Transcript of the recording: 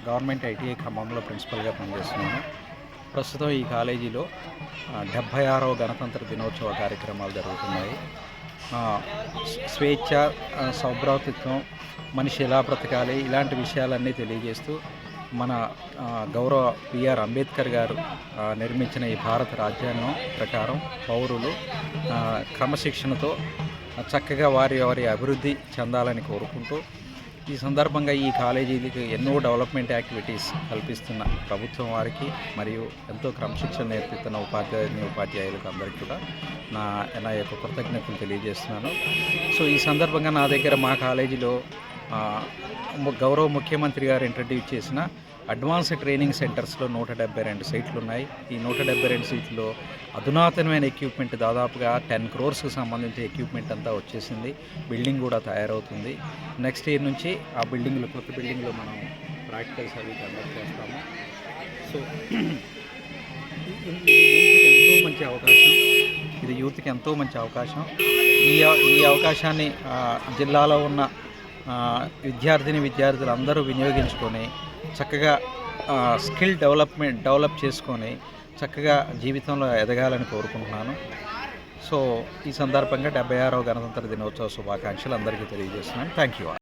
Government ITI ఖమ్మంలో ప్రిన్సిపల్గా పనిచేస్తున్నాను. ప్రస్తుతం ఈ కాలేజీలో 76వ గణతంత్ర దినోత్సవ కార్యక్రమాలు జరుగుతున్నాయి. స్వేచ్ఛ, సౌభ్రాతృత్వం, మనిషి ఎలా బ్రతకాలి ఇలాంటి విషయాలన్నీ తెలియజేస్తూ మన గౌరవ బిఆర్ అంబేద్కర్ గారు నిర్మించిన ఈ భారత రాజ్యాంగం ప్రకారం పౌరులు క్రమశిక్షణతో చక్కగా వారి అభివృద్ధి చెందాలని కోరుకుంటూ ఈ సందర్భంగా ఈ కాలేజీకి ఎన్నో డెవలప్మెంట్ యాక్టివిటీస్ కల్పిస్తున్న ప్రభుత్వం వారికి మరియు ఎంతో క్రమశిక్షణ నేర్పిస్తున్న ఉపాధ్యాయులకు అందరికీ కూడా నా యొక్క కృతజ్ఞతలు తెలియజేస్తున్నాను. సో ఈ సందర్భంగా నా దగ్గర మా కాలేజీలో గౌరవ ముఖ్యమంత్రి గారు ఇంట్రడ్యూస్ చేసిన అడ్వాన్స్డ్ ట్రైనింగ్ సెంటర్స్లో 172 సీట్లు ఉన్నాయి. ఈ 172 సీట్లలో అధునాతనమైన ఎక్విప్మెంట్ దాదాపుగా 10 crores సంబంధించిన ఎక్విప్మెంట్ అంతా వచ్చేసింది. బిల్డింగ్ కూడా తయారవుతుంది. నెక్స్ట్ ఇయర్ నుంచి ఆ కొత్త బిల్డింగ్లో మనం ప్రాక్టికల్స్ అవి కండక్ట్ చేస్తాము. సో ఇది యూత్కి ఎంతో మంచి అవకాశం. ఈ అవకాశాన్ని జిల్లాలో ఉన్న విద్యార్థులు అందరూ వినియోగించుకొని చక్కగా స్కిల్ డెవలప్ చేసుకొని చక్కగా జీవితంలో ఎదగాలని కోరుకుంటున్నాను. సో ఈ సందర్భంగా 76వ గణతంత్ర దినోత్సవ శుభాకాంక్షలు అందరికీ తెలియజేస్తున్నాను. Thank you.